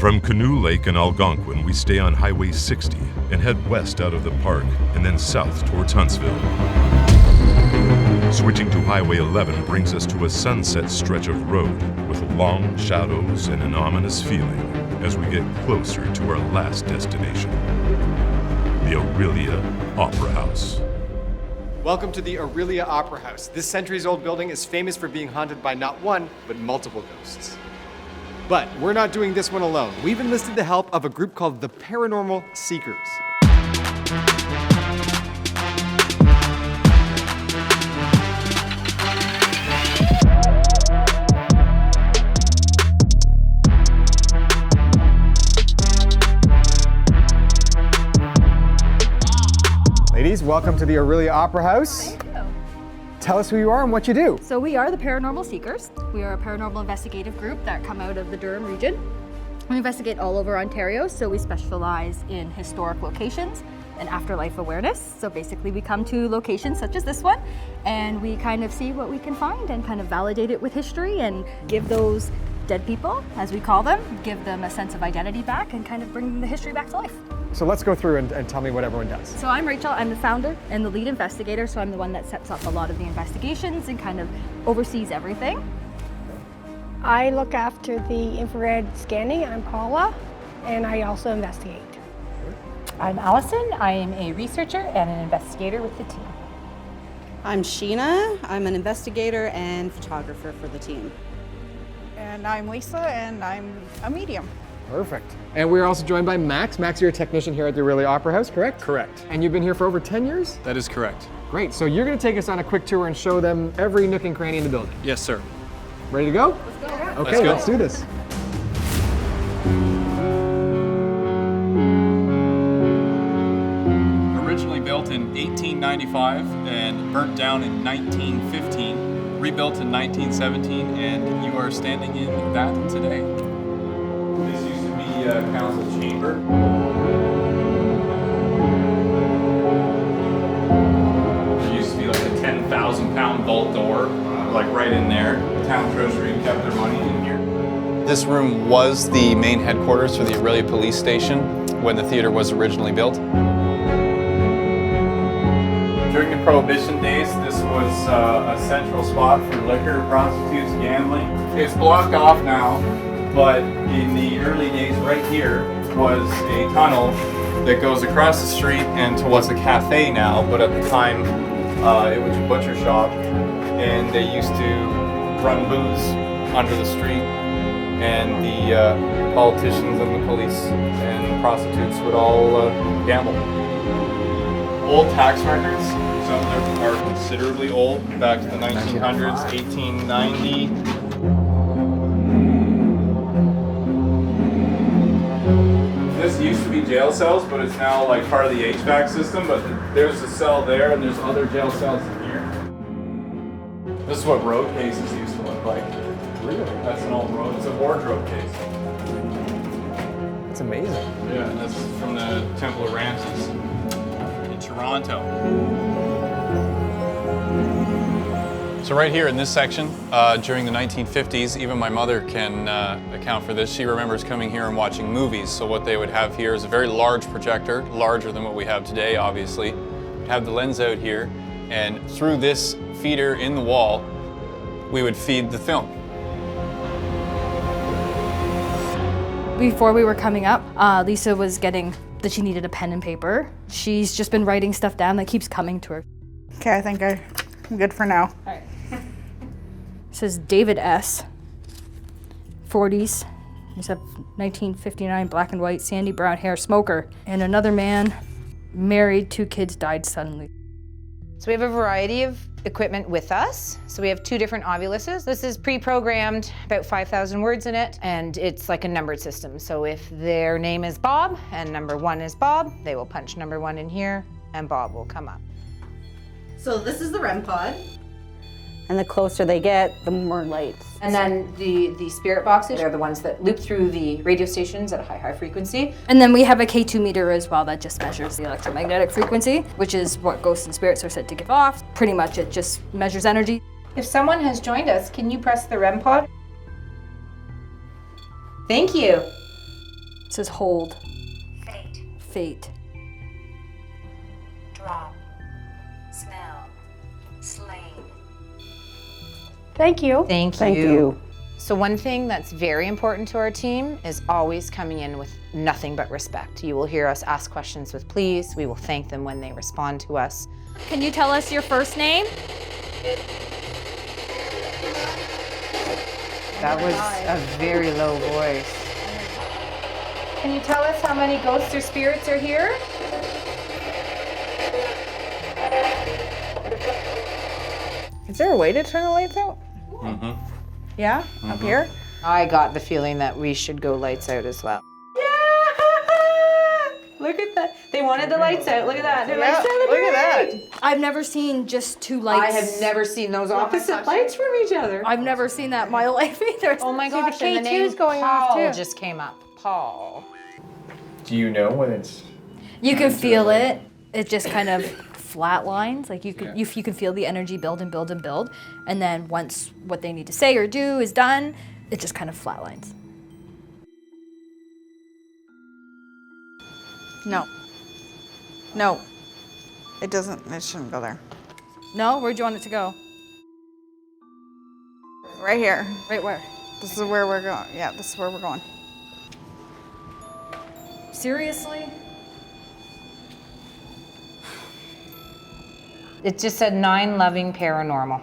From Canoe Lake in Algonquin, we stay on Highway 60 and head west out of the park and then south towards Huntsville. Switching to Highway 11 brings us to a sunset stretch of road with long shadows and an ominous feeling as we get closer to our last destination, the Orillia Opera House. Welcome to the Orillia Opera House. This centuries-old building is famous for being haunted by not one, but multiple ghosts. But we're not doing this one alone. We've enlisted the help of a group called the Paranormal Seekers. Ladies, welcome to the Orillia Opera House. Thank you. Tell us who you are and what you do. So we are the Paranormal Seekers. We are a paranormal investigative group that come out of the Durham region. We investigate all over Ontario, so we specialize in historic locations and afterlife awareness. So basically we come to locations such as this one and we kind of see what we can find and kind of validate it with history and give those dead people, as we call them, give them a sense of identity back and kind of bring the history back to life. So let's go through and tell me what everyone does. So I'm Rachel, I'm the founder and the lead investigator, so I'm the one that sets up a lot of the investigations and kind of oversees everything. I look after the infrared scanning. I'm Paula, and I also investigate. I'm Allison. I am a researcher and an investigator with the team. I'm Sheena. I'm an investigator and photographer for the team. And I'm Lisa, and I'm a medium. Perfect. And we're also joined by Max. Max, you're a technician here at the Orillia Opera House, correct? Correct. And you've been here for over 10 years? That is correct. Great. So you're going to take us on a quick tour and show them every nook and cranny in the building. Yes, sir. Ready to go? Let's go. Okay, let's do this. Originally built in 1895 and burnt down in 1915, rebuilt in 1917, and you are standing in that today. This used to be a council chamber. There used to be like a 10,000 pound vault door, like right in there. The town treasury kept their money in here. This room was the main headquarters for the Orillia Police Station when the theater was originally built. During the Prohibition days, this was a central spot for liquor, prostitutes, gambling. It's blocked off now, but in the early days right here was a tunnel that goes across the street and to what's a cafe now, but at the time it was a butcher shop, and they used to run booze under the street, and the politicians and the police and prostitutes would all gamble. Old tax records, some of them are considerably old, back to the 1900s, 1890. This used to be jail cells, but it's now like part of the HVAC system, but there's a cell there and there's other jail cells in here. This is what road cases used to look like. Really? That's an old road, it's a wardrobe case. It's amazing. Yeah, and this is from the Temple of Ramses in Toronto. So right here in this section, during the 1950s, even my mother can account for this. She remembers coming here and watching movies. So what they would have here is a very large projector, larger than what we have today, obviously. We'd have the lens out here, and through this feeder in the wall, we would feed the film. Before we were coming up, Lisa was getting that she needed a pen and paper. She's just been writing stuff down that keeps coming to her. Okay, I think I'm good for now. All right. It says David S. 40s. He's a 1959 black and white, sandy brown hair smoker. And another man, married, 2 kids, died suddenly. So we have a variety of equipment with us. So we have 2 different ovuluses. This is pre-programmed, about 5,000 words in it, and it's like a numbered system. So if their name is Bob and number 1 is Bob, they will punch number 1 in here and Bob will come up. So this is the REM pod. And the closer they get, the more lights. And then the spirit boxes are the ones that loop through the radio stations at a high frequency. And then we have a K2 meter as well that just measures the electromagnetic frequency, which is what ghosts and spirits are said to give off. Pretty much it just measures energy. If someone has joined us, can you press the REM pod? Thank you. says hold. Fate. Fate. Drop. Smell. Slain. Thank you. Thank Thank you. So one thing that's very important to our team is always coming in with nothing but respect. You will hear us ask questions with please. We will thank them when they respond to us. Can you tell us your first name? That was a very low voice. Can you tell us how many ghosts or spirits are here? Is there a way to turn the lights out? Yeah? Up here? I got the feeling that we should go lights out as well. Look at that. They wanted the lights out. Look at that. They're like, celebrate. Look at that. I've never seen just two I lights. have never seen those opposite lights from each other. I've never seen that in my life either. Oh my gosh, the and the K2 is name going off, Paul too. just came up. Paul. Do you know when it's? You can feel it. It just kind of flat lines. Like you can feel the energy build and build and build. And then once what they need to say or do is done, it just kind of flat lines. No. No. It shouldn't go there. No? Where'd you want it to go? Right here. Right where? This is where we're going. Yeah, this is where we're going. Seriously? It just said 9 loving paranormal.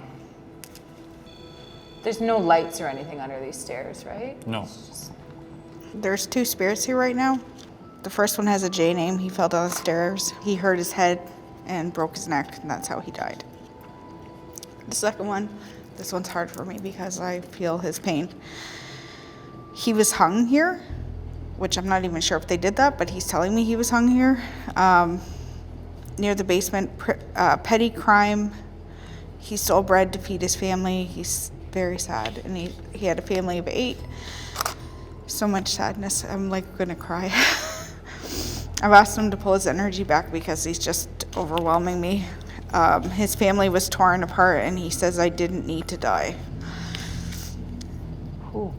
There's no lights or anything under these stairs, right? No. There's 2 spirits here right now. The first one has a J name. He fell down the stairs. He hurt his head and broke his neck, and that's how he died. The second one, this one's hard for me because I feel his pain. He was hung here, which I'm not even sure if they did that, but he's telling me he was hung here. Near the basement, petty crime. He stole bread to feed his family. He's very sad, and he had a family of 8. So much sadness. I'm like gonna cry. I've asked him to pull his energy back because he's just overwhelming me. His family was torn apart, and he says I didn't need to die. Ooh.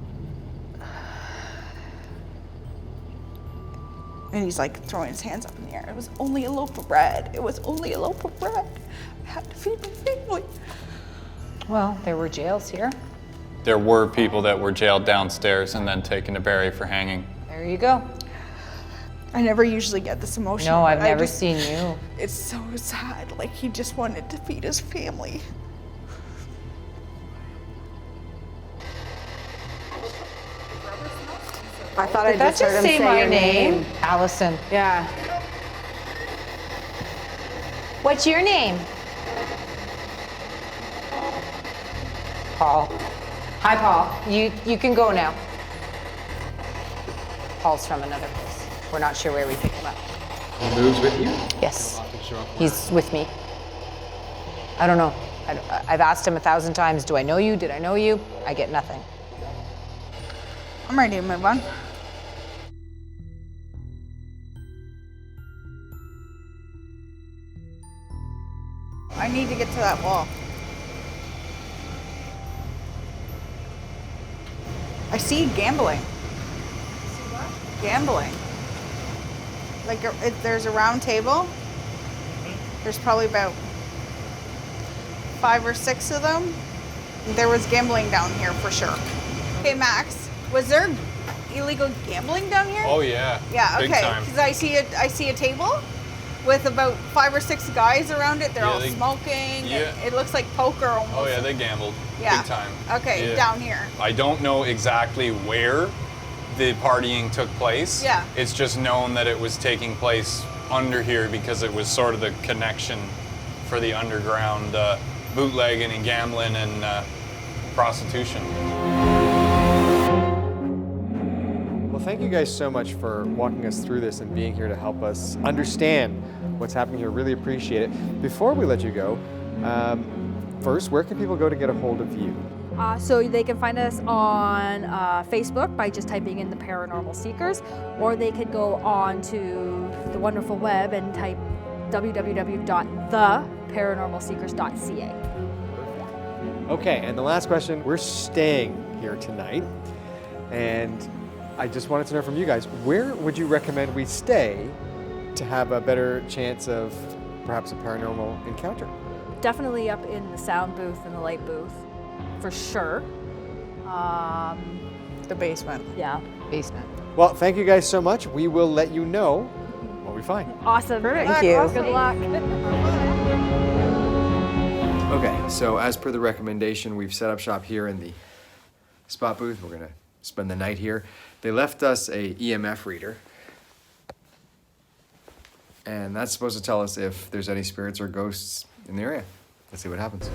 And he's like throwing his hands up in the air. It was only a loaf of bread. It was only a loaf of bread. I had to feed my family. Well, there were jails here. There were people that were jailed downstairs and then taken to Barrie for hanging. There you go. I never usually get this emotional. No, I've but I never just- seen you. It's so sad. Like he just wanted to feed his family. I thought I Did that just heard just him say say my your name? name. Allison. Yeah. What's your name? Paul. Hi, Paul. You can go now. Paul's from another place. We're not sure where we pick him up. He moves with you? Yes. He's with me. I don't know. I've asked him 1,000 times, do I know you? Did I know you? I get nothing. I'm ready to move on. I need to get to that wall. I see gambling. Gambling. Like there's a round table. There's probably about 5 or 6 of them. There was gambling down here for sure. Okay, Max, was there illegal gambling down here? Oh yeah. Yeah, Big okay. time. Because I see a table with about 5 or 6 guys around it. They're Yeah, all they- smoking. yeah. It looks like poker almost. Oh yeah, they gambled. Yeah. Big time. Okay, Yeah. down here. I don't know exactly where the partying took place. Yeah. It's just known that it was taking place under here because it was sort of the connection for the underground bootlegging and gambling and prostitution. Well, thank you guys so much for walking us through this and being here to help us understand what's happening here. Really appreciate it. Before we let you go, first, where can people go to get a hold of you? So they can find us on Facebook by just typing in the Paranormal Seekers, or they could go on to the wonderful web and type www.theparanormalseekers.ca. Okay, and the last question, we're staying here tonight, and I just wanted to know from you guys, where would you recommend we stay to have a better chance of perhaps a paranormal encounter? Definitely up in the sound booth and the light booth, for sure. The basement. Yeah. Basement. Well, thank you guys so much. We will let you know what we find. Awesome. Thank you. Good luck. Okay, so as per the recommendation, we've set up shop here in the spot booth. We're gonna spend the night here. They left us a EMF reader, and that's supposed to tell us if there's any spirits or ghosts in the area. Let's see what happens.